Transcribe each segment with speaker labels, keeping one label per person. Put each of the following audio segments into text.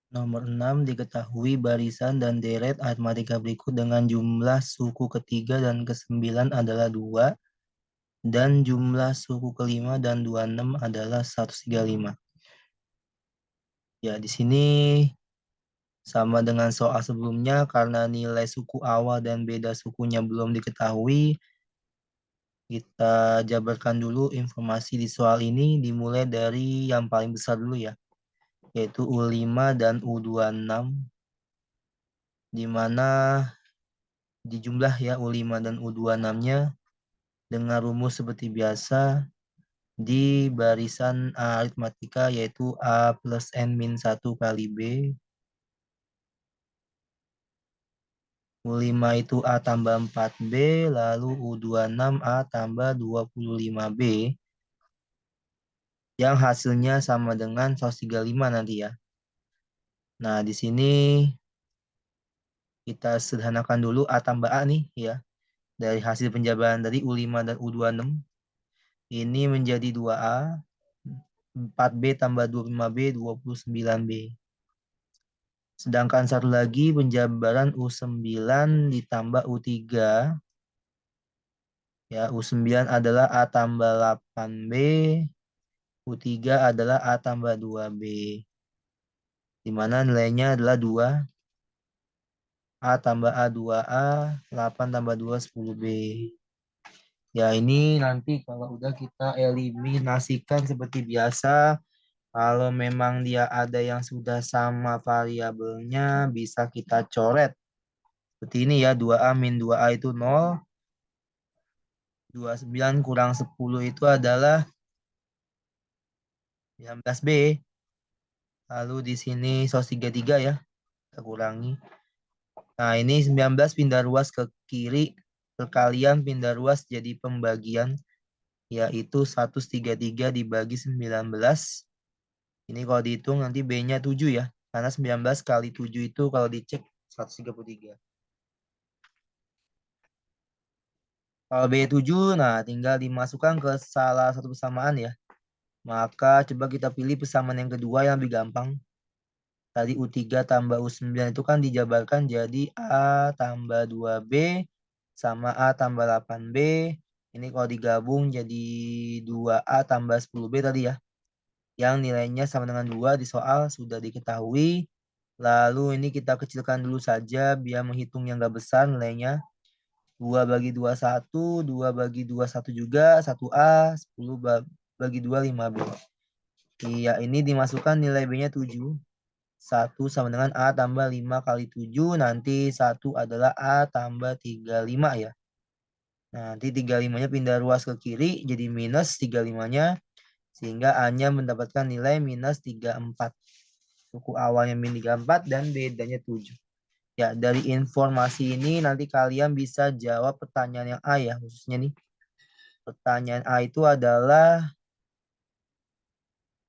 Speaker 1: Nomor 6, diketahui barisan dan deret aritmatika berikut dengan jumlah suku ketiga dan ke-9 adalah 2, dan jumlah suku kelima dan 26 adalah 135. Ya, di sini sama dengan soal sebelumnya, karena nilai suku awal dan beda sukunya belum diketahui, kita jabarkan dulu informasi di soal ini dimulai dari yang paling besar dulu ya, yaitu U5 dan U26, di mana di jumlah ya U5 dan U26-nya dengan rumus seperti biasa di barisan aritmatika yaitu A plus N min 1 kali B. U5 itu A tambah 4B, lalu U26 A tambah 25B, yang hasilnya sama dengan 135 nanti ya. Nah, di sini kita sederhanakan dulu A tambah A nih ya. Dari hasil penjabaran dari U5 dan U26, ini menjadi 2A, 4B tambah 25B, 29B. Sedangkan satu lagi penjabaran U9 ditambah U3. Ya, U9 adalah A tambah 8B, U3 adalah A tambah 2B. Di mana nilainya adalah 2, A tambah A 2A, 8 tambah 2 10B. Ya, ini nanti kalau udah kita eliminasikan seperti biasa, kalau memang dia ada yang sudah sama variabelnya, bisa kita coret. Seperti ini ya, 2A min 2A itu 0, 29 kurang 10 itu adalah 19B. Lalu di sini 133 ya, kita kurangi. Nah, ini 19 pindah ruas ke kiri, perkalian pindah ruas jadi pembagian, yaitu 133 dibagi 19. Ini kalau dihitung nanti B-nya 7 ya, karena 19 kali 7 itu kalau dicek 133. Kalau B7, nah tinggal dimasukkan ke salah satu persamaan ya. Maka coba kita pilih persamaan yang kedua yang lebih gampang. Tadi U3 tambah U9 itu kan dijabarkan jadi A tambah 2B sama A tambah 8B. Ini kalau digabung jadi 2A tambah 10B tadi ya. Yang nilainya sama dengan 2 di soal sudah diketahui. Lalu ini kita kecilkan dulu saja biar menghitung yang gak besar nilainya. 2 bagi 2 1, 2 bagi 2 1 juga, 1A, 10 bagi 2 5B. Iya, ini dimasukkan nilai B-nya 7. 1 sama dengan A tambah 5 kali 7, nanti 1 adalah A tambah 35 ya. Nah, nanti 35-nya pindah ruas ke kiri, jadi minus 35-nya, sehingga A-nya mendapatkan nilai minus 34. Suku awalnya min 34 dan bedanya 7. Ya, dari informasi ini nanti kalian bisa jawab pertanyaan yang A ya, khususnya nih. Pertanyaan A itu adalah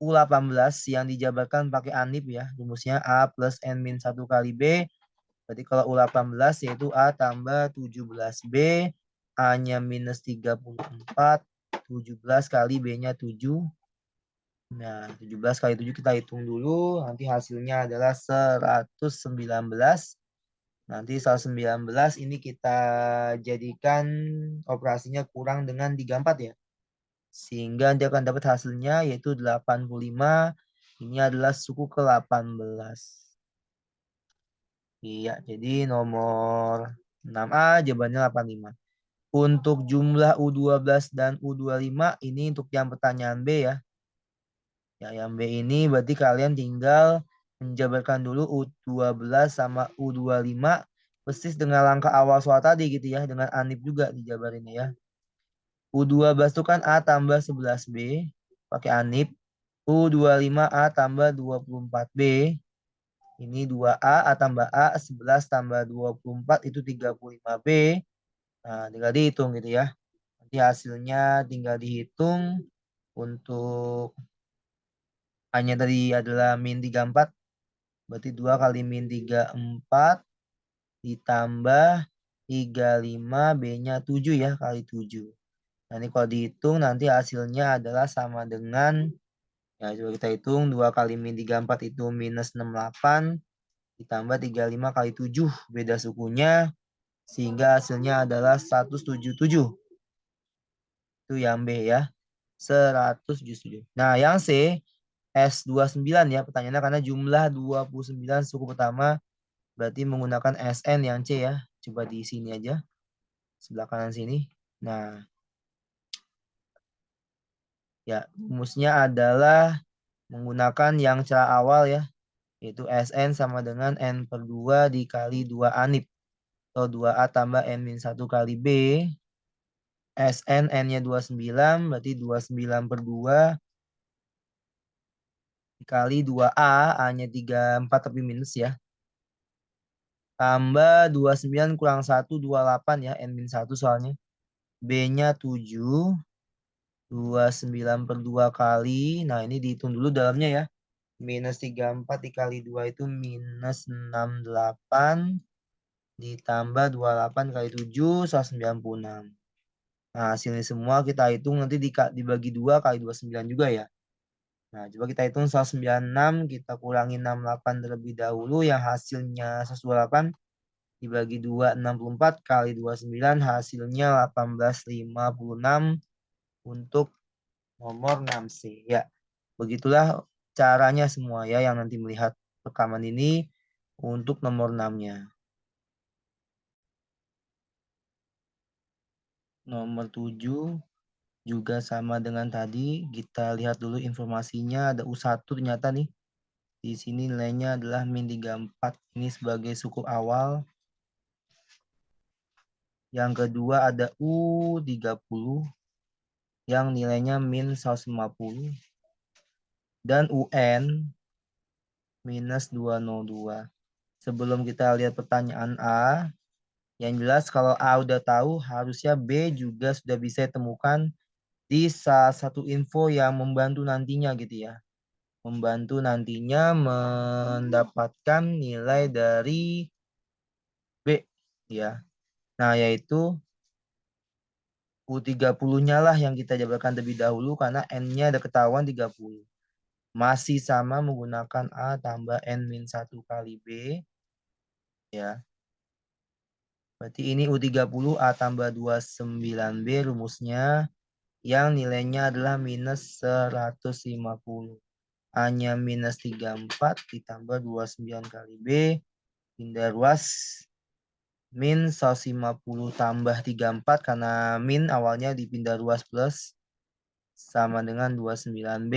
Speaker 1: U18 yang dijabarkan pakai ANIP ya. Rumusnya A plus N min 1 kali B. Berarti kalau U18 yaitu A tambah 17B. A-nya minus 34. 17 kali B-nya 7. Nah, 17 kali 7 kita hitung dulu. Nanti hasilnya adalah 119. Nanti 119 ini kita jadikan operasinya kurang dengan 34 ya. Sehingga dia akan dapat hasilnya yaitu 85. Ini adalah suku ke-18. Iya, jadi nomor 6A jawabannya 85. Untuk jumlah U12 dan U25 ini untuk yang pertanyaan B ya. Ya, yang B ini berarti kalian tinggal menjabarkan dulu U12 sama U25 persis dengan langkah awal soal tadi gitu ya, dengan ANIP juga dijabarin ya. U12 itu kan A tambah 11B pakai ANIP. U25 A tambah 24B. Ini 2A, A tambah A, 11 tambah 24 itu 35B. Nah, tinggal dihitung gitu ya. Nanti hasilnya tinggal dihitung. Untuk A-nya tadi adalah min 34. Berarti 2 kali min 34 ditambah 35, B-nya 7 ya, kali 7. Nah, ini kalau dihitung nanti hasilnya adalah sama dengan Ya, coba kita hitung. 2 kali min 34 itu minus 68. Ditambah 35 kali 7. Beda sukunya. Sehingga hasilnya adalah 177. Itu yang B ya. 177. Nah, yang C. S29 ya pertanyaannya karena jumlah 29 suku pertama. Berarti menggunakan SN yang C ya. Coba di sini aja. Sebelah kanan sini. Nah, ya rumusnya adalah menggunakan yang cara awal ya. Yaitu SN sama dengan N per 2 dikali 2 anip. Atau 2A tambah N-1 kali B. SN N-nya 29, berarti 29 per 2 dikali 2A, A-nya 34 tapi minus ya. Tambah 29 kurang 1, 28 ya, N-1 soalnya. B-nya 7, 29 per 2 kali. Nah ini dihitung dulu dalamnya ya. Minus 34 dikali 2 itu minus 68. Ditambah 28 kali 7, 196. Nah hasilnya semua kita hitung nanti dibagi 2 kali 29 juga ya. Nah coba kita hitung 196. Kita kurangi 68 terlebih dahulu. Yang hasilnya 128 dibagi 2, 64 kali 29 hasilnya 1856 untuk nomor 6C. Ya, begitulah caranya semua ya yang nanti melihat rekaman ini untuk nomor 6-nya. Nomor 7 juga sama dengan tadi. Kita lihat dulu informasinya. Ada U1 ternyata nih. Di sini nilainya adalah min 34. Ini sebagai suku awal. Yang kedua ada U30 yang nilainya min 150. Dan UN minus 202. Sebelum kita lihat pertanyaan A, yang jelas kalau A udah tahu, harusnya B juga sudah bisa ditemukan di salah satu info yang membantu nantinya gitu ya. Membantu nantinya mendapatkan nilai dari B ya. Nah, yaitu U30-nya lah yang kita jabarkan terlebih dahulu karena N-nya ada ketahuan 30. Masih sama menggunakan A tambah N-1 kali B. Ya. Berarti ini U30 A tambah 29B rumusnya yang nilainya adalah minus 150. A-nya minus 34 ditambah 29 kali B. Pindah ruas. Min 150 tambah 34 karena min awalnya dipindah ruas plus. Sama dengan 29B.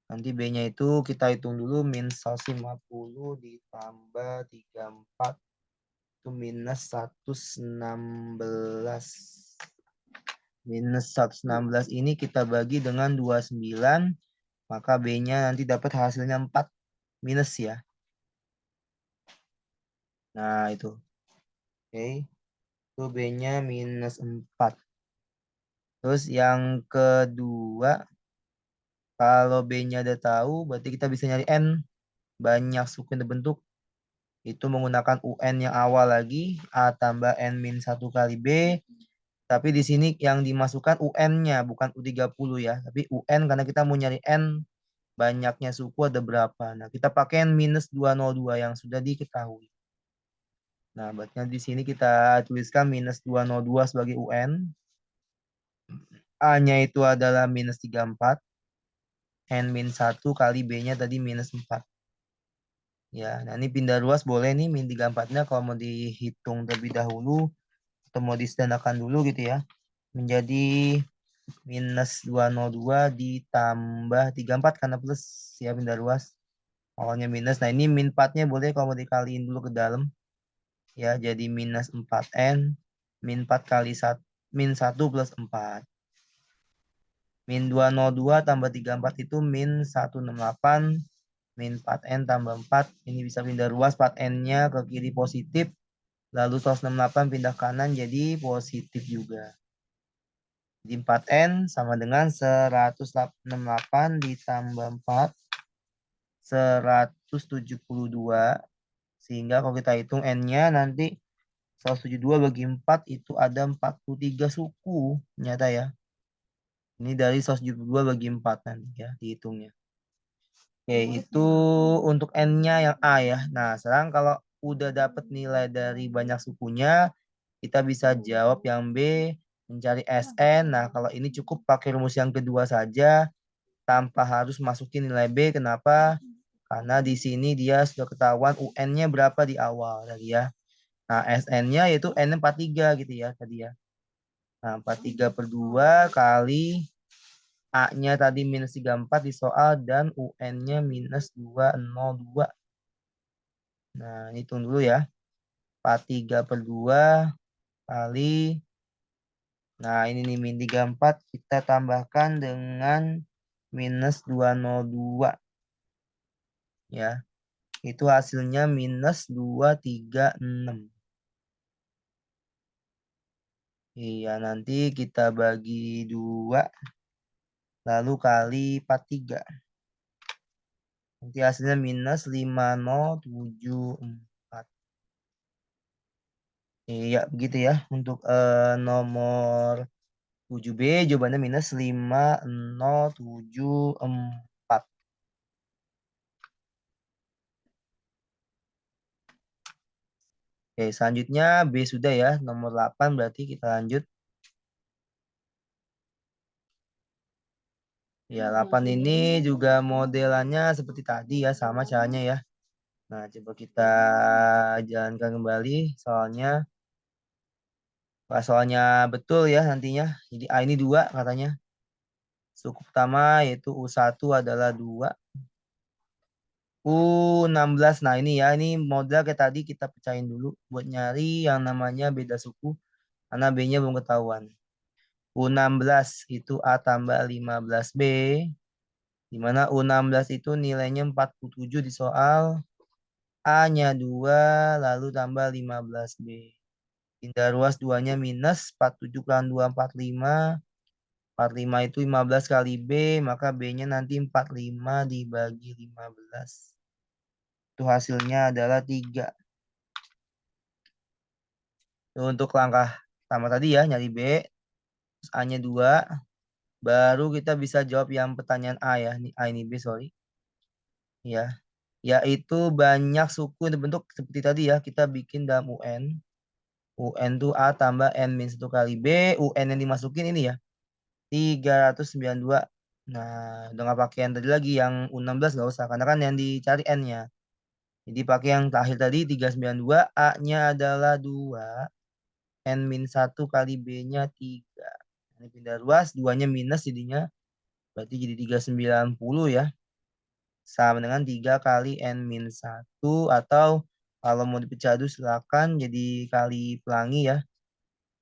Speaker 1: Nanti B-nya itu kita hitung dulu min 150 ditambah 34 itu minus 116. Minus 116 ini kita bagi dengan 29, maka B-nya nanti dapat hasilnya 4 minus ya. Nah, itu. Oke. Itu B-nya minus 4. Terus yang kedua, kalau B-nya udah tahu, berarti kita bisa nyari N. Banyak suku yang terbentuk. Itu menggunakan UN yang awal lagi. A tambah N min 1 kali B. Tapi di sini yang dimasukkan UN-nya, bukan U30 ya. Tapi UN karena kita mau nyari N. Banyaknya suku ada berapa. Nah, kita pakai N minus 202 yang sudah diketahui. Nah, berarti di sini kita tuliskan minus 202 sebagai UN. A-nya itu adalah minus 34. N min 1 kali B-nya tadi minus 4. Ya, nah ini pindah ruas boleh nih min 34-nya kalau mau dihitung terlebih dahulu atau mau disedandakan dulu gitu ya. Menjadi minus 202 ditambah 34 karena plus ya pindah ruas. Awalnya minus. Nah ini min 4-nya boleh kalau mau dikaliin dulu ke dalam. Ya, jadi minus 4N. Min 4 kali 1, min 1 plus 4. Min 202 tambah 34 itu min 168. Min 4N tambah 4. Ini bisa pindah ruas 4N-nya ke kiri positif. Lalu 168 pindah kanan jadi positif juga. Jadi 4N sama dengan 168 ditambah 4. 172. Sehingga kalau kita hitung N-nya nanti 172 bagi 4 itu ada 43 suku. Nyata ya. Ini dari 172 bagi 4 nanti ya dihitungnya. Oke, itu untuk N-nya yang A ya. Nah, sekarang kalau udah dapet nilai dari banyak sukunya, kita bisa jawab yang B, mencari Sn. Nah, kalau ini cukup pakai rumus yang kedua saja, tanpa harus masukin nilai B. Kenapa? Karena di sini dia sudah ketahuan UN-nya berapa di awal tadi ya. Nah, Sn-nya yaitu N43 gitu ya tadi ya. Nah, 43 per 2 kali A-nya tadi minus 34 di soal dan UN-nya minus 202. Nah, ini hitung dulu ya. 43 per 2 kali. Nah, ini nih min 34 kita tambahkan dengan minus 202. Ya, itu hasilnya minus 236. Iya, nanti kita bagi 2 lalu kali 43. Nanti hasilnya minus 5074. Iya, begitu ya. Untuk nomor 7B jawabannya minus 5074. Oke, selanjutnya B sudah ya. Nomor 8 berarti kita lanjut. Ya, 8 ini juga modelannya seperti tadi ya, sama caranya ya. Nah, coba kita jalankan kembali soalnya. Soalnya betul ya nantinya. Jadi A ini 2 katanya. Suku pertama yaitu U1 adalah 2. U16. Nah, ini ya, ini model kayak tadi kita pecahin dulu buat nyari yang namanya beda suku karena B-nya belum ketahuan. U16 itu A tambah 15B, di mana U16 itu nilainya 47 di soal, A-nya 2 lalu tambah 15B. Pindah ruas 2-nya minus 47 kurang 2 45. 45 itu 15 kali B, maka B-nya nanti 45 dibagi 15. Itu hasilnya adalah 3. Untuk langkah pertama tadi ya, nyari B, terus A-nya 2, baru kita bisa jawab yang pertanyaan A ya. Ini A ini B, sorry. Ya, yaitu banyak suku yang terbentuk seperti tadi ya, kita bikin dalam UN. UN itu A tambah N min 1 kali B, UN yang dimasukin ini ya, 392. Nah, udah nggak pakai yang tadi lagi, yang U16 nggak usah, karena kan yang dicari N-nya. Jadi pakai yang terakhir tadi 392, A-nya adalah 2, N min 1 kali B-nya 3. Ini pindah ruas, 2-nya minus jadinya, berarti jadi 390 ya. Sama dengan 3 kali N min 1, atau kalau mau dipecah dulu silakan jadi kali pelangi ya.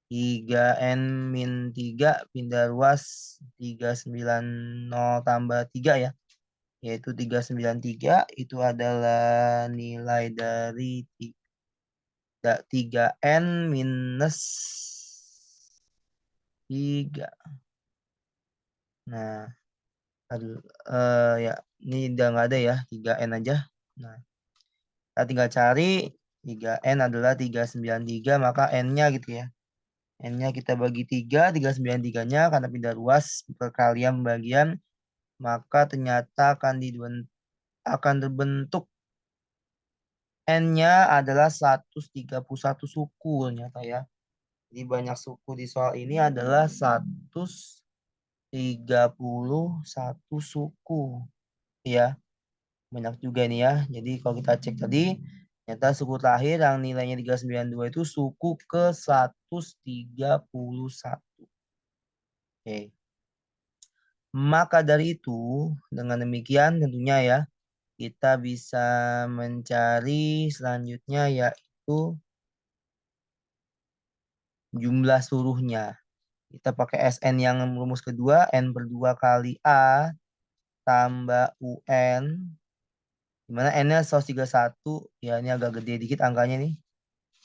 Speaker 1: 3N min 3 pindah ruas 390 tambah 3 ya. Yaitu 393 itu adalah nilai dari 3N minus 3. Nah, aduh, ya ini udah nggak ada ya, 3N aja. Nah, kita tinggal cari 3N adalah 393, maka N-nya gitu ya. N-nya kita bagi 3, 393-nya karena pindah ruas perkalian bagian, maka ternyata akan terbentuk N-nya adalah 131 suku ternyata ya. Jadi banyak suku di soal ini adalah 131 suku. Ya, banyak juga ini ya. Jadi kalau kita cek tadi, ternyata suku terakhir yang nilainya 392 itu suku ke 131. Oke. Maka dari itu, dengan demikian tentunya ya, kita bisa mencari selanjutnya yaitu jumlah suruhnya. Kita pakai Sn yang rumus kedua, N per 2 kali A tambah UN. Dimana N-nya 131, ya ini agak gede dikit angkanya nih.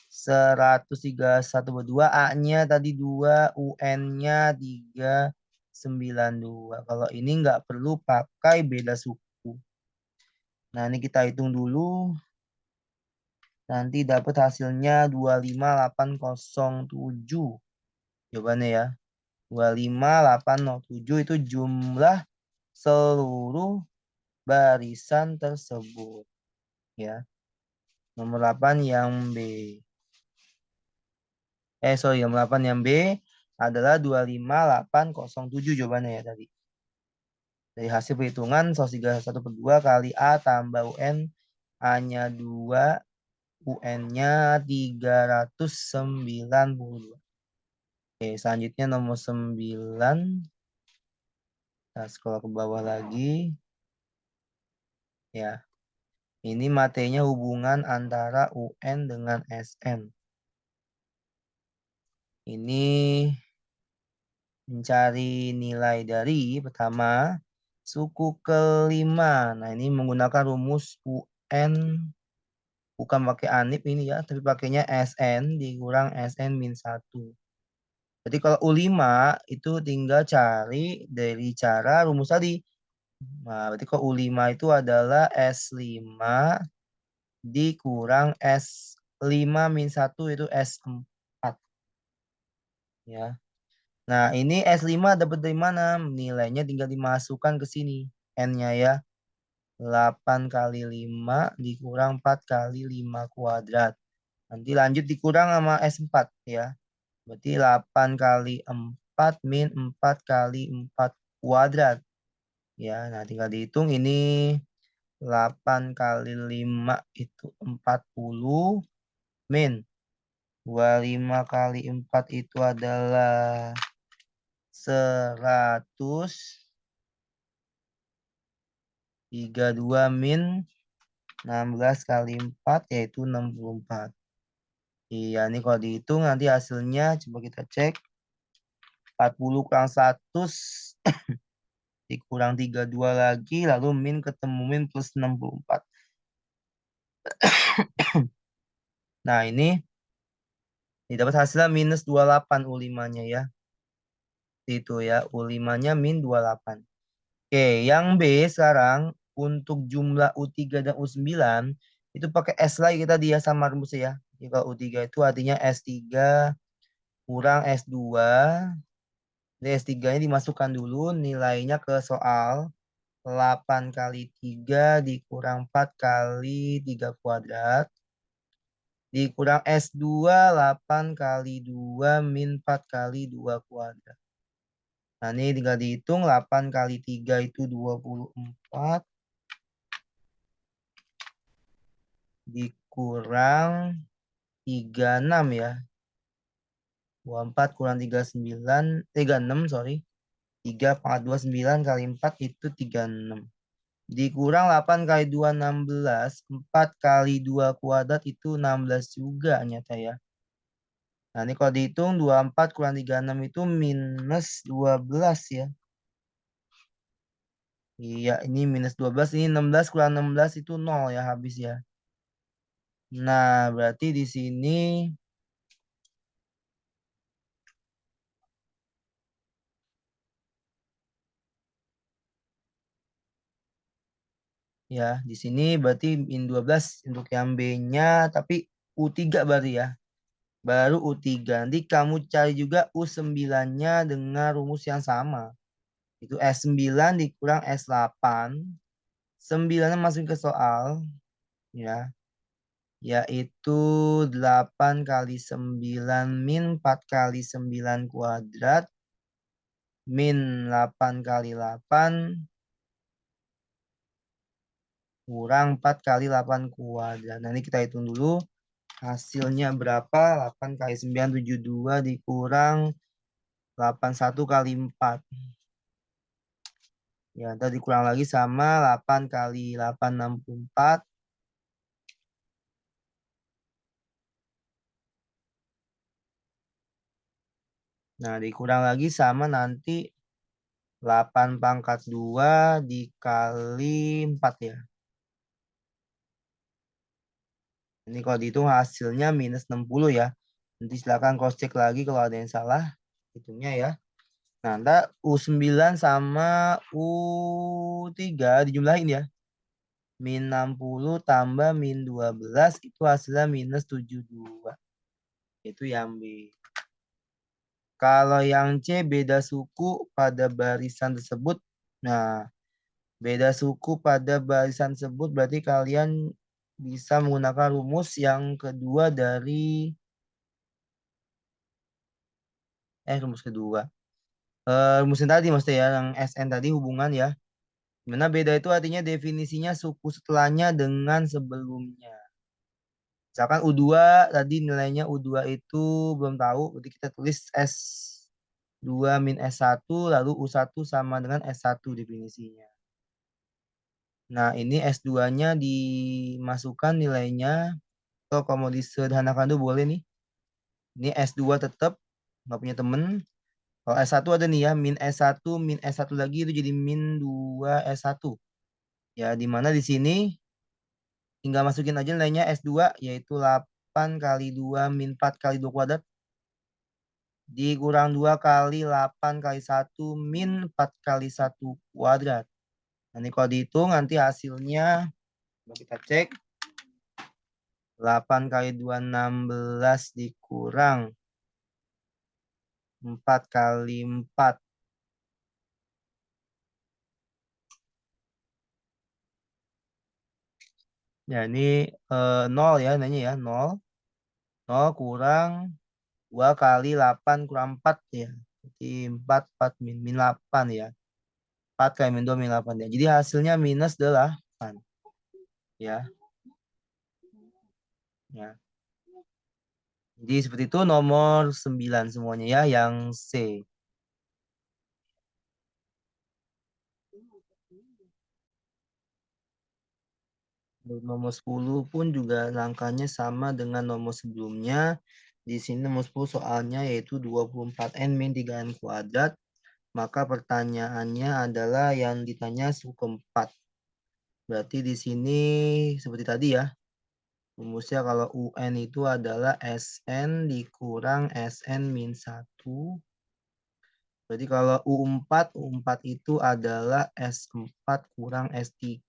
Speaker 1: 131 per 2, A-nya tadi 2, UN-nya 392. Kalau ini nggak perlu pakai beda suku. Nah, ini kita hitung dulu. Nanti dapat hasilnya 25807. Jawabannya ya. 25807 itu jumlah seluruh barisan tersebut. Ya. Nomor 8 yang B. Nomor 8 yang B adalah 25807 jawabannya ya tadi. Dari hasil perhitungan, sos 31/2 kali A tambah UN, A-nya 2, UN-nya 392. Oke, selanjutnya nomor 9. Kita scroll ke bawah lagi. Ya, ini materinya hubungan antara UN dengan SN. Ini mencari nilai dari pertama suku kelima. Nah, ini menggunakan rumus UN, bukan pakai ANIP ini ya, tapi pakainya SN dikurang SN min 1. Jadi kalau U5 itu tinggal cari dari cara rumus tadi. Nah, berarti kalau U5 itu adalah S5 dikurang S5 min 1 itu S4. Ya. Nah, ini S5 dapat dari mana? Nilainya tinggal dimasukkan ke sini. N-nya ya. 8 kali 5 dikurang 4 kali 5 kuadrat. Nanti lanjut dikurang sama S4 ya. Berarti 8 kali 4 min 4 kali 4 kuadrat. Ya, nah tinggal dihitung ini 8 kali 5 itu 40 min 25 kali 4 itu adalah 100. 32 min 16 kali 4 yaitu 64. Iya, ini kalau dihitung nanti hasilnya coba kita cek. 40 kurang 100 dikurang 32 lagi, lalu min ketemu min plus 64. Nah, ini dapat hasilnya minus 28 U5-nya ya. Itu ya, U5-nya min 28. Oke, yang B sekarang untuk jumlah U3 dan U9 itu pakai S lagi kita dia sama rumusnya ya. Jadi kalau U3 itu artinya S3 kurang S2. Jadi S3-nya dimasukkan dulu nilainya ke soal 8 kali 3 dikurang 4 kali 3 kuadrat. Dikurang S2 8 kali 2 min 4 kali 2 kuadrat. Nah ini tinggal dihitung 8 kali 3 itu 24. Dikurang 36 ya. 24 kurang 39, 36 sorry. 3 pangkat 29 kali 4 itu 36. Dikurang 8 kali 2, 16. 4 kali 2 kuadrat itu 16 juga nyata ya. Nah ini kalau dihitung 24 kurang 36 itu minus 12 ya. Iya ini minus 12. Ini 16 kurang 16 itu 0 ya habis ya. Nah berarti di sini ya, di sini berarti min 12 untuk yang B-nya, tapi U3 berarti ya. Baru U3. Nanti kamu cari juga U9-nya dengan rumus yang sama. Itu S9 dikurang S8. 9-nya masukin ke soal. Ya. Yaitu 8 kali 9 min 4 kali 9 kuadrat. Min 8 kali 8 kurang 4 kali 8 kuadrat. Nah ini kita hitung dulu. Hasilnya berapa? 8 kali 9, 72 dikurang 81 kali 4. Ya, tadi dikurang lagi sama 8 kali 8, 64. Nah, dikurang lagi sama nanti 8 pangkat 2 dikali 4 ya. Ini kalau dihitung hasilnya minus 60 ya. Nanti silakan cross check lagi kalau ada yang salah. Hitungnya ya. Nah, ntar U9 sama U3 dijumlahin ya. Min 60 tambah min 12 itu hasilnya minus 72. Itu yang B. Kalau yang C beda suku pada barisan tersebut. Nah, Beda suku pada barisan sebut berarti kalian bisa menggunakan rumus yang kedua dari rumus kedua. Rumus yang tadi maksudnya ya, yang SN tadi hubungan ya. Dimana beda itu artinya definisinya suku setelahnya dengan sebelumnya. Misalkan U2 tadi nilainya U2 itu belum tahu, berarti kita tulis S2 min S1 lalu U1 sama dengan S1 definisinya. Nah, ini S2-nya dimasukkan nilainya. Atau kalau mau disederhanakan tuh boleh nih. Ini S2 tetap nggak punya temen. Kalau S1 ada nih ya, min S1 min S1 lagi itu jadi min 2 S1. Ya, di mana di sini tinggal masukin aja nilainya S2 yaitu 8 kali 2 min 4 kali 2 kuadrat dikurang 2 kali 8 kali 1 min 4 kali 1 kuadrat. Nanti kalau dihitung nanti hasilnya kita cek 8 kali 2 16 dikurang 4 kali 4. Ya ini 0 ya nanya ya 0. 0 kurang 2 kali 8 kurang 4 ya. Jadi 4 min, min 8 ya. 4 kali min 2 min 8 ya. Jadi hasilnya minus 8 ya. Ya. Jadi seperti itu nomor 9 semuanya ya yang C. Nomor 10 pun juga langkahnya sama dengan nomor sebelumnya. Di sini nomor 10 soalnya yaitu 24N min 3N kuadrat. Maka pertanyaannya adalah yang ditanya suku keempat. Berarti di sini seperti tadi ya. Rumusnya kalau UN itu adalah SN dikurang SN min 1. Berarti kalau U4 itu adalah S4 kurang S3.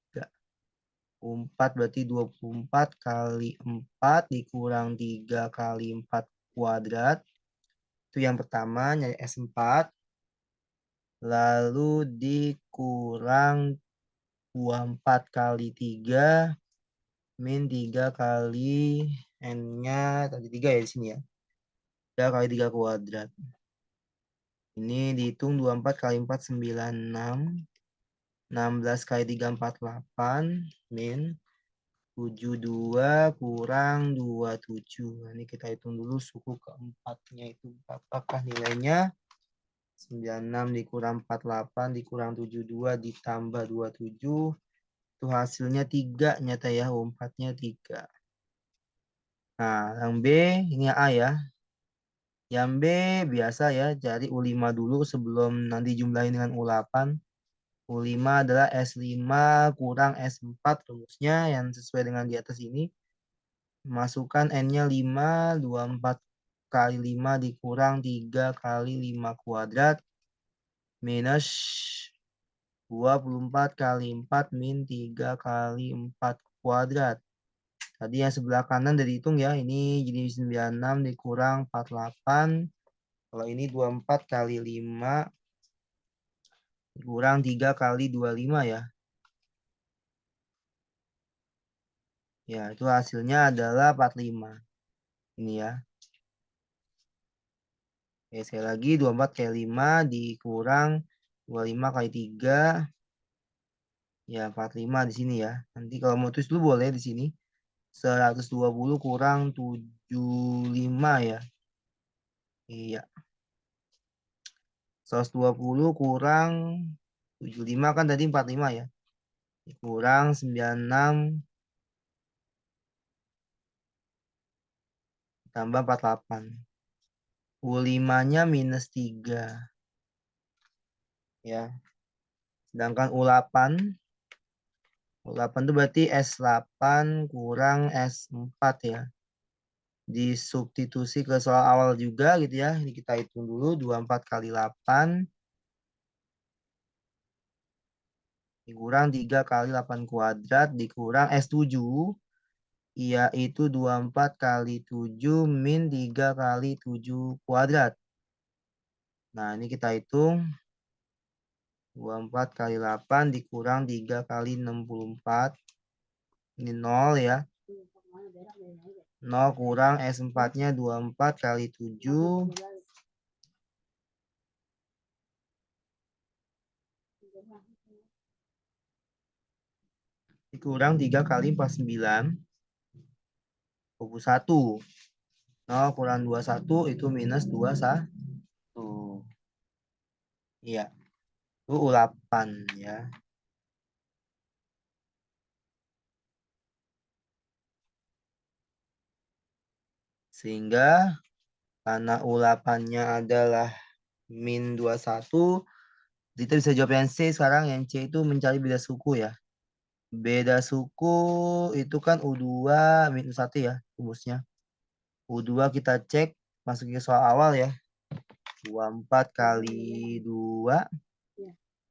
Speaker 1: U4 berarti 24 kali 4 dikurang 3 kali 4 kuadrat. Itu yang pertama, nyari S4. Lalu dikurang 24 kali 3 min 3 kali N-nya tadi 3 ya di sini ya. 3 kali 3 kuadrat. Ini dihitung 24 kali 4 96. 16 kali 3 48 min 72 kurang 27. Nah, ini kita hitung dulu suku keempatnya itu apakah nilainya 96 dikurang 48 dikurang 72 ditambah 27 itu hasilnya 3 nyata ya, 4-nya 3. Nah, yang B ini A ya. Yang B biasa ya, cari U5 dulu sebelum nanti jumlahin dengan U8. U5 adalah S5 kurang S4 rumusnya yang sesuai dengan di atas ini. Masukkan N-nya 5, 24 kali 5 dikurang 3 kali 5 kuadrat minus 24 kali 4 min 3 kali 4 kuadrat. Tadi yang sebelah kanan dari hitung ya, ini jadi 96 dikurang 48. Kalau ini 24 kali 5 dikurang 3 kali 25 ya. Ya, itu hasilnya adalah 45. Ini ya. Oke, sekali lagi 24 kali 5 dikurang 25 kali 3. Ya, 45 di sini ya. Nanti kalau mau tulis dulu boleh di sini. 120 kurang 75 ya. Iya. 120 kurang 75 kan tadi 45 ya. Kurang 96 tambah 48. U5-nya minus 3. Ya. Sedangkan U8 itu berarti S8 kurang S4 ya. Disubstitusi ke soal awal juga gitu ya. Ini kita hitung dulu 24 kali 8 dikurang 3 kali 8 kuadrat dikurang S7 yaitu 24 kali 7 min 3 kali 7 kuadrat. Nah, ini kita hitung 24 kali 8 dikurang 3 kali 64. Ini 0 ya. 0 kurang S4-nya 24 kali 7. Dikurang 3 kali 49. 21. 0 kurang 21 itu minus 21. Iya. Itu 8 ya. Sehingga karena U8-nya adalah min 21, kita bisa jawab yang C sekarang. Yang C itu mencari beda suku ya. Beda suku itu kan U2 min U1 ya rumusnya. U2 kita cek masuk ke soal awal ya. 24 kali 2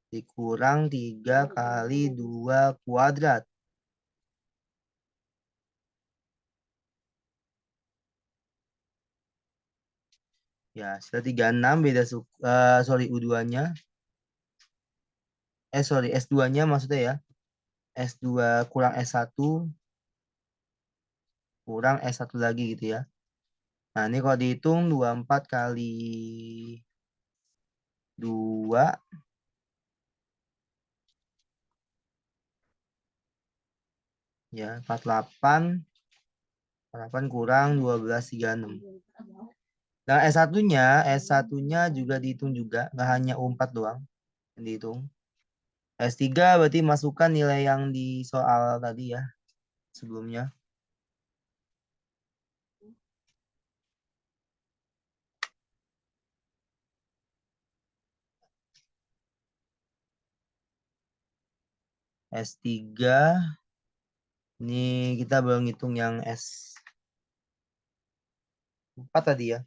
Speaker 1: dikurang 3 kali 2 kuadrat. Ya, sudah 36 beda suku. Sorry, U2-nya. Sorry, S2-nya maksudnya ya. S2 kurang S1 kurang S1 lagi gitu ya. Nah, ini kalau dihitung 24 kali 2 ya 48 kurang 1236. Nah, S1-nya juga dihitung juga, nggak hanya U4 doang yang dihitung. S3 berarti masukkan nilai yang di soal tadi ya, sebelumnya. S3 ini kita belum ngitung yang S4 tadi ya.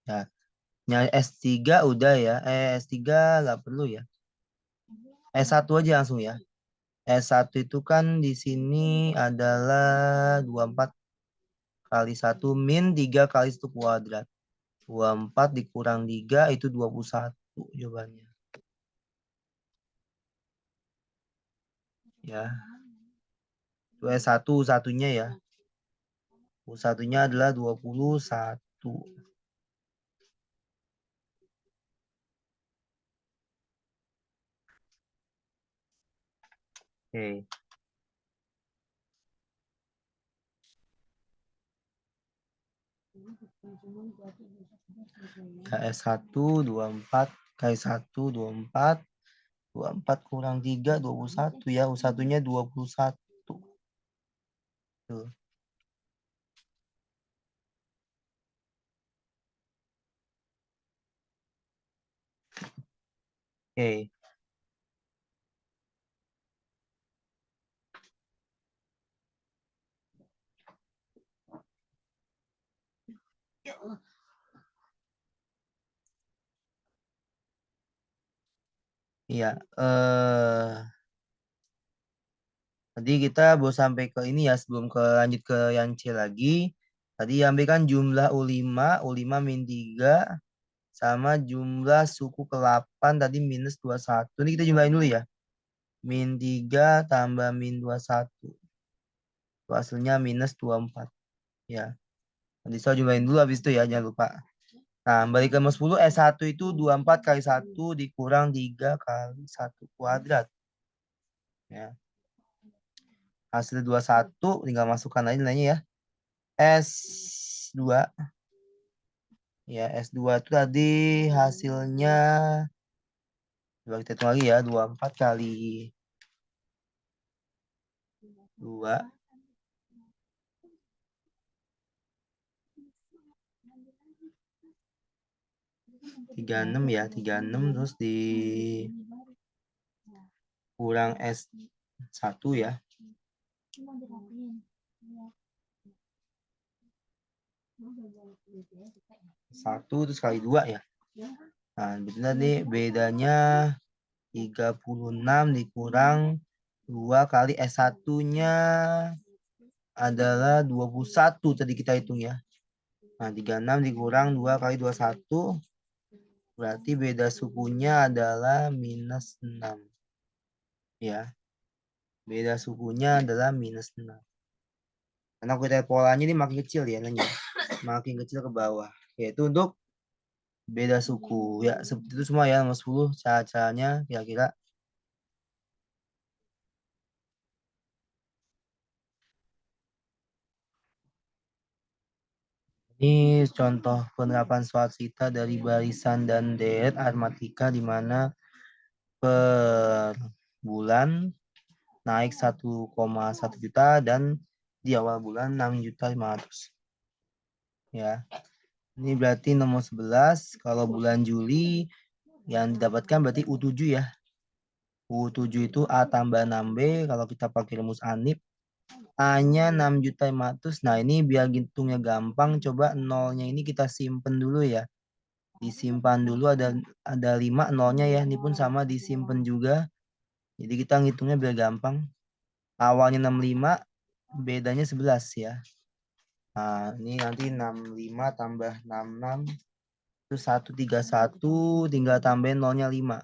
Speaker 1: Ya, yang S3 udah ya. S3 nggak perlu ya. S1 aja langsung ya. S1 itu kan di sini adalah 24 kali 1 min 3 kali 1 kuadrat. 24 dikurang 3 itu 21 jawabannya. Ya. Itu S1 satunya ya. U1-nya adalah 21. Oke. KS1 24 kali 1 24 24 kurang 3 21 ya. U1-nya 21. Tuh. Oke. Iya, tadi kita baru sampai ke ini ya sebelum ke lanjut ke yang C lagi. Tadi ambilkan jumlah U5, U5 min 3 sama jumlah suku ke-8 tadi minus 21. Ini kita jumlahin dulu ya. Min 3 tambah min 21. Itu hasilnya minus 24. Ya. Nanti saya jumlahin dulu habis itu ya, jangan lupa. Nah, balik ke nomor 10, S1 itu 24 kali 1 dikurang 3 kali 1 kuadrat. Ya. Hasil 21 tinggal masukkan aja nilainya ya. S2. Ya, S2 itu tadi hasilnya coba kita hitung lagi ya, 24 kali 2 36 ya, 36 terus dikurang S1 ya. 1 terus kali 2 ya. Nah, betul nih bedanya 36 dikurang 2 kali S1-nya adalah 21 tadi kita hitung ya. Nah, 36 dikurang 2 kali 21 berarti beda sukunya adalah -6. Ya, beda sukunya adalah -6. Karena kita lihat polanya ini makin kecil ya, nanya. Makin kecil ke bawah. Yaitu untuk beda suku. Ya, seperti itu semua ya, nomor 10 cara-caranya kira-kira. Ini contoh penerapan suasita dari barisan dan deret armatika di mana per bulan naik 1,1 juta dan di awal bulan 6.500.000. Ya. Ini berarti nomor 11. Kalau bulan Juli yang didapatkan berarti U7 ya. U7 itu A tambah 6B. Kalau kita pakai rumus ANIP, A-nya 6.500.000. Nah, ini biar hitungnya gampang, coba nolnya ini kita simpen dulu ya. Disimpan dulu ada 5 nolnya ya. Ini pun sama disimpan juga. Jadi kita ngitungnya biar gampang. Awalnya 65, bedanya 11 ya. Nah, ini nanti 65 tambah 66 itu 131, tinggal tambahin nolnya 5.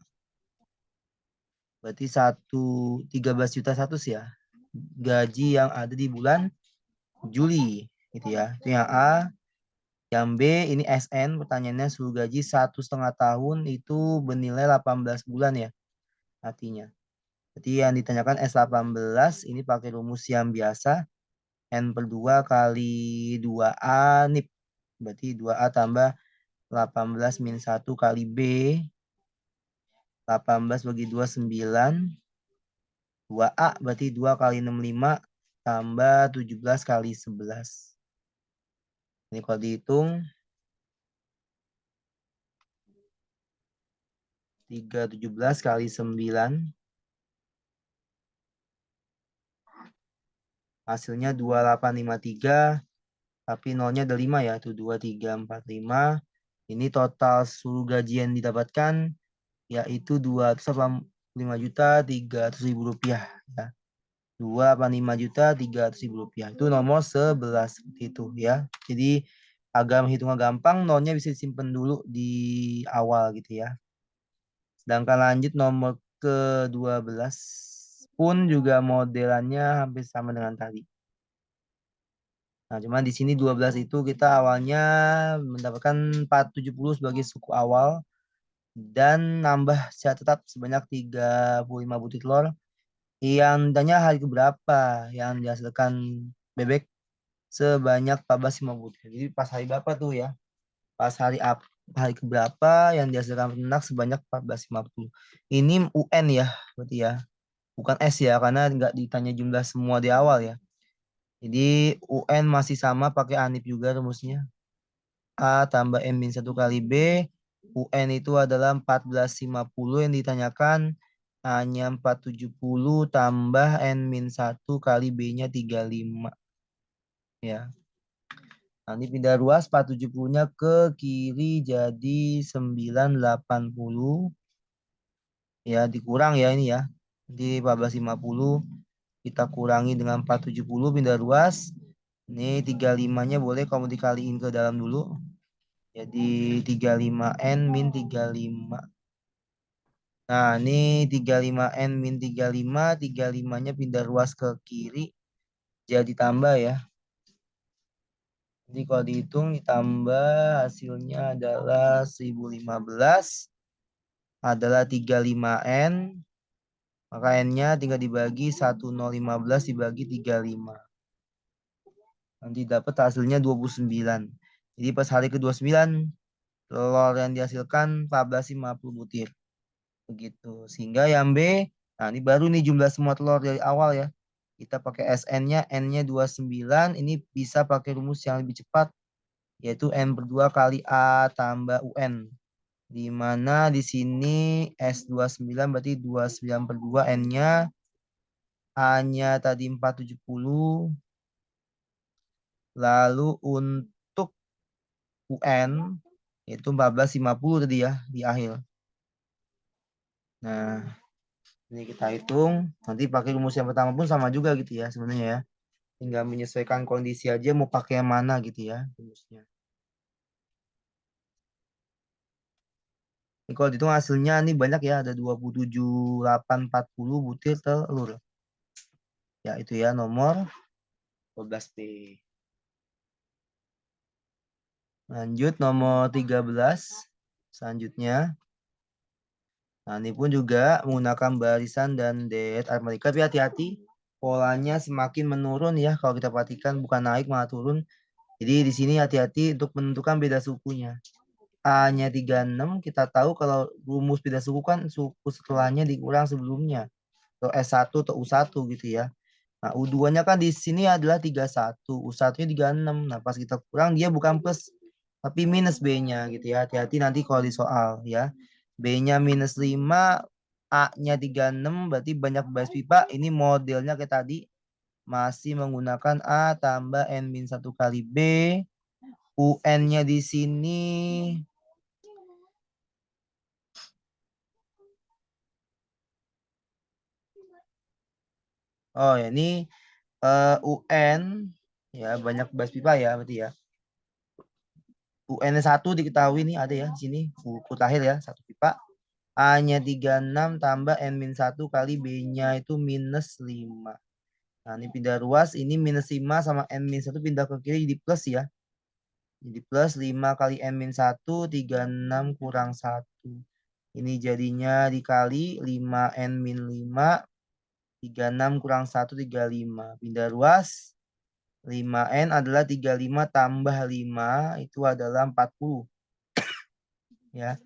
Speaker 1: Berarti 13 juta 100 ya. Gaji yang ada di bulan Juli gitu ya. Itu yang A. Yang B ini SN, pertanyaannya suhu gaji 1,5 tahun itu bernilai 18 bulan ya artinya. Jadi yang ditanyakan S18 ini pakai rumus yang biasa. N per 2 kali 2A NIP. Berarti 2A tambah 18 min 1 kali B. 18 bagi 2, 9. 2A berarti 2 kali 65 tambah 17 kali 11. Ini kalau dihitung 317 kali 9. Hasilnya 2853. Tapi nolnya ada 5 ya. Itu 2345. Ini total seluruh gaji yang didapatkan yaitu 285.300.000 rupiah. Ya. 285.300.000 rupiah. Itu nomor 11 seperti itu ya. Jadi agar menghitungnya gampang, nolnya bisa disimpan dulu di awal gitu ya. Sedangkan lanjut nomor ke-12 pun juga modelannya hampir sama dengan tadi. Nah, cuman di sini 12 itu kita awalnya mendapatkan 470 sebagai suku awal dan nambah secara tetap sebanyak 35 butir telur. Yang tanya hari keberapa yang dihasilkan bebek sebanyak 14,5 butir. Jadi pas hari berapa tuh ya? Pas hari keberapa yang dihasilkan peternak sebanyak 14,50. Ini UN ya, berarti ya. Bukan S ya, karena nggak ditanya jumlah semua di awal ya. Jadi UN masih sama pakai ANIP juga rumusnya. A tambah M min 1 kali B. UN itu adalah 1450 yang ditanyakan. Hanya 470 tambah N min 1 kali B-nya 35. Ya. Nanti pindah ruas 470-nya ke kiri jadi 980. Ya, dikurang ya ini ya. Di 1450 kita kurangi dengan 470 pindah ruas. Ini 35-nya boleh kamu dikaliin ke dalam dulu. Jadi 35N min 35. Nah, ini 35N min 35. 35-nya pindah ruas ke kiri. Jadi tambah ya. Jadi kalau dihitung ditambah hasilnya adalah 1015 adalah 35N. Maka N-nya tinggal dibagi 1015 dibagi 35. Nanti dapat hasilnya 29. Jadi pas hari ke-29 telur yang dihasilkan 1450 butir. Begitu. Sehingga yang B, nah ini baru nih jumlah semua telur dari awal ya. Kita pakai SN-nya, N-nya 29. Ini bisa pakai rumus yang lebih cepat, yaitu N per 2 kali A tambah UN. Di mana di sini S29 berarti 29 per 2 N-nya. A-nya tadi 470. Lalu untuk UN, itu 1450 tadi ya di akhir. Nah, Ini kita hitung, nanti pakai rumus yang pertama pun sama juga gitu ya sebenarnya ya. Tinggal menyesuaikan kondisi aja mau pakai yang mana gitu ya rumusnya. Ini kalau dihitung hasilnya ini banyak ya, ada 27.840 butir telur. Ya itu ya nomor 12B. Lanjut nomor 13. Selanjutnya. Nah, ini pun juga menggunakan barisan dan deret aritmatika, tapi hati-hati polanya semakin menurun ya kalau kita perhatikan, bukan naik malah turun. Jadi di sini hati-hati untuk menentukan beda sukunya. A-nya 36, kita tahu kalau rumus beda suku kan suku setelahnya dikurang sebelumnya. Atau S1 atau U1 gitu ya. Nah, U2-nya kan di sini adalah 31, U1-nya 36. Nah, pas kita kurang dia bukan plus, tapi minus B-nya gitu ya. Hati-hati nanti kalau di soal ya. B-nya minus 5, A-nya 36, berarti banyak baris pipa. Ini modelnya kayak tadi, masih menggunakan A tambah N-1 kali B. UN-nya di sini, oh ya ini UN, ya banyak baris pipa ya berarti ya. UN 1 diketahui nih ada ya di sini, buku terakhir ya, satu pipa. A-nya 36 tambah N-1 kali B-nya itu minus 5. Nah, ini pindah ruas, ini minus 5 sama N-1 pindah ke kiri jadi plus ya. Jadi plus 5 kali N-1, 36 kurang 1. Ini jadinya dikali 5N-5, 36 kurang 1, 35. Pindah ruas, 5N adalah 35 tambah 5, itu adalah 40. Ya.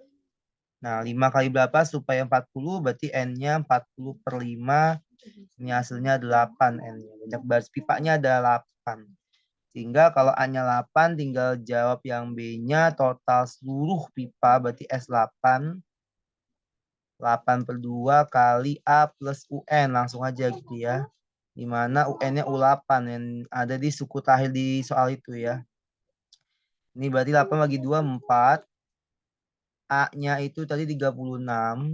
Speaker 1: Nah, 5 kali berapa supaya 40? Berarti N-nya 40 per 5. Ini hasilnya 8 N-nya. Banyak baris pipanya ada 8. Sehingga kalau A-nya 8, tinggal jawab yang B-nya. Total seluruh pipa berarti S8. 8 per 2 kali A plus UN. Langsung aja gitu ya. Dimana UN-nya U8 yang ada di suku terakhir di soal itu ya. Ini berarti 8 bagi 2, 4. A-nya itu tadi 36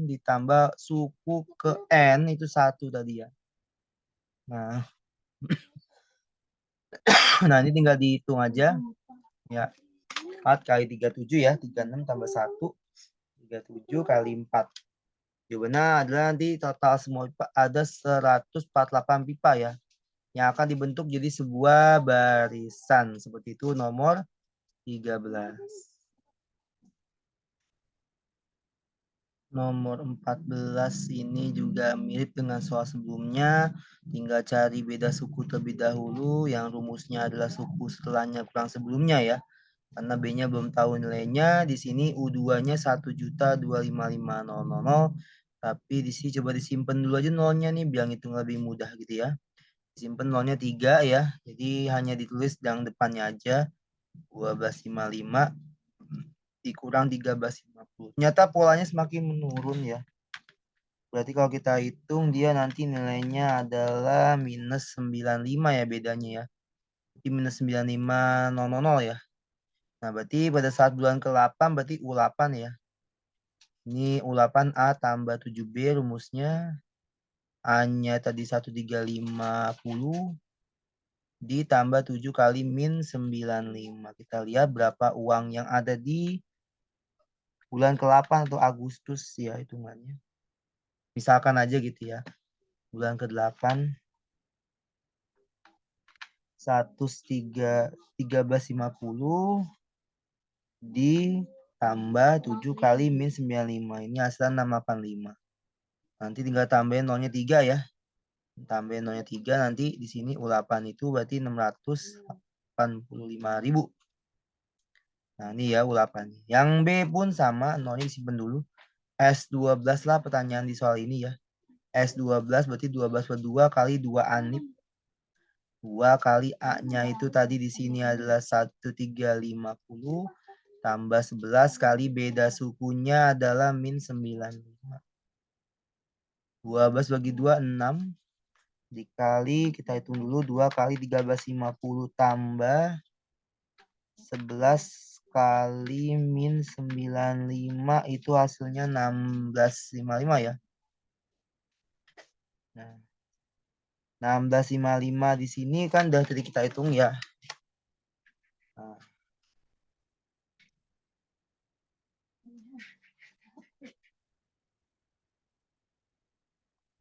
Speaker 1: ditambah suku ke N itu 1 tadi ya. Nah, nah ini tinggal dihitung aja. Ya, 4 kali 37 ya, 36 tambah 1, 37 kali 4. Jawabannya adalah nanti total semua pipa ada 148 pipa ya. Yang akan dibentuk jadi sebuah barisan. Seperti itu nomor 13. Nomor 14 ini juga mirip dengan soal sebelumnya. Tinggal cari beda suku terlebih dahulu. Yang rumusnya adalah suku setelahnya kurang sebelumnya ya. Karena B-nya belum tahu nilainya. Di sini U2-nya 1.255.000. Tapi di sini coba disimpan dulu aja nolnya nih biar hitung lebih mudah gitu ya. Disimpan nolnya 3 ya. Jadi hanya ditulis yang depannya aja. 1255 dikurang 1350. Ternyata polanya semakin menurun ya. Berarti kalau kita hitung dia nanti nilainya adalah minus 95 ya bedanya ya. Jadi minus 95000 ya. Nah, berarti pada saat bulan ke-8 berarti U8 ya. Ini U8A tambah 7B rumusnya. A-nya tadi 1350 ditambah 7 kali min 95. Kita lihat berapa uang yang ada di bulan ke-8 atau Agustus ya hitungannya. Misalkan aja gitu ya. Bulan ke-8 1350 ditambah 7 kali min 95. Ini hasilnya 685. Nanti tinggal tambahin nolnya 3 ya. Tambahin nolnya 3 nanti di sini U8 itu berarti 685.000. Nah, ini ya U8. Yang B pun sama, nolnya disimpan dulu. S12 lah pertanyaan di soal ini ya. S12 berarti 12 per 2 kali 2 anip. 2 kali A-nya itu tadi di sini adalah 1350 tambah 11 kali beda sukunya adalah min 95. 12 bagi 2, 6. Dikali, kita hitung dulu, 2 kali 1350 tambah 11 kali min 95 itu hasilnya 1655 ya. Nah, 16,55 di sini kan udah tadi kita hitung ya. Nah,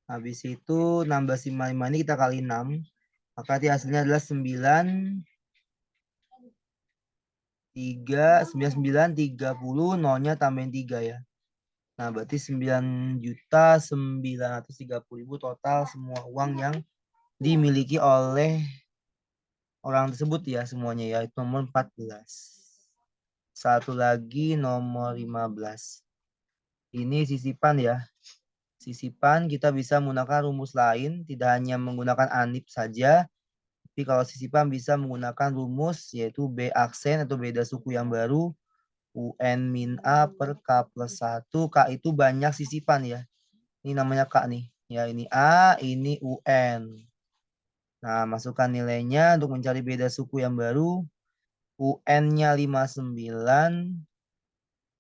Speaker 1: habis itu 16,55 ini kita kali 6. Maka hasilnya adalah 9,930, nolnya tambahin 3 ya. Nah, berarti 9.930.000 total semua uang yang dimiliki oleh orang tersebut ya semuanya ya. Itu nomor 14. Satu lagi nomor 15. Ini sisipan ya. Sisipan kita bisa menggunakan rumus lain, tidak hanya menggunakan anip saja, tapi kalau sisipan bisa menggunakan rumus yaitu B aksen atau beda suku yang baru, UN min A per K plus 1. K itu banyak sisipan ya. Ini namanya K nih. Ya ini A, ini UN. Nah, masukkan nilainya untuk mencari beda suku yang baru. UN-nya 59,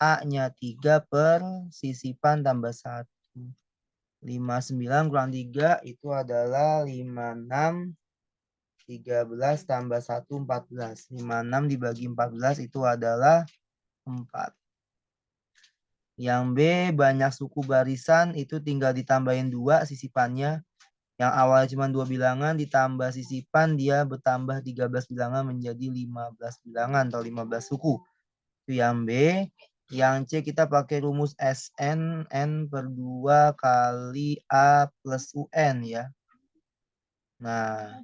Speaker 1: A-nya 3 per sisipan tambah 1. 59 kurang 3 itu adalah 56, 13 tambah 1, 14. 56 dibagi 14 itu adalah 4. Yang B banyak suku barisan itu tinggal ditambahin 2 sisipannya. Yang awalnya cuma 2 bilangan ditambah sisipan dia bertambah 13 bilangan menjadi 15 bilangan atau 15 suku. Itu yang B. Yang C kita pakai rumus SN N per 2 kali A plus UN ya. Nah,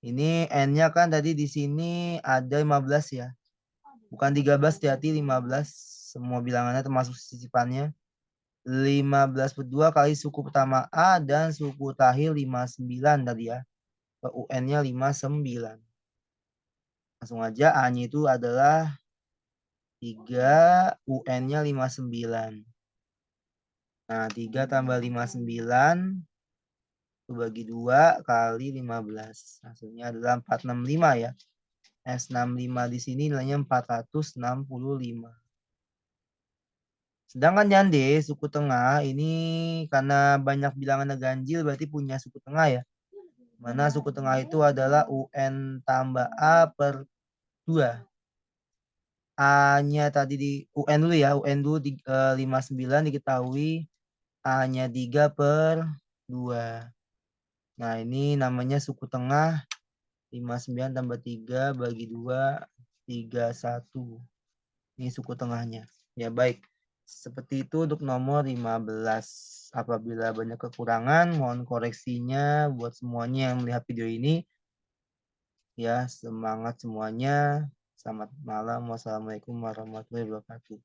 Speaker 1: ini N-nya kan tadi di sini ada 15 ya. Bukan 13, hati 15. Semua bilangannya termasuk sisipannya. 15 per 2 kali suku pertama A dan suku terakhir 59 tadi ya. UN-nya 59. Langsung aja A-nya itu adalah 3, UN-nya 59. Nah, 3 tambah 59 itu bagi 2 kali 15. Hasilnya adalah 465 ya. S65 di sini nilainya 465. Sedangkan yang D, suku tengah, ini karena banyak bilangan ganjil berarti punya suku tengah ya. Mana suku tengah itu adalah UN tambah A per 2. A-nya tadi di UN dulu ya. UN dulu 59 diketahui A-nya 3 per 2. Nah, ini namanya suku tengah 59 tambah 3 bagi 2, 31. Ini suku tengahnya. Ya, baik. Seperti itu untuk nomor 15. Apabila banyak kekurangan, mohon koreksinya buat semuanya yang melihat video ini. Ya, semangat semuanya. Selamat malam. Wassalamualaikum warahmatullahi wabarakatuh.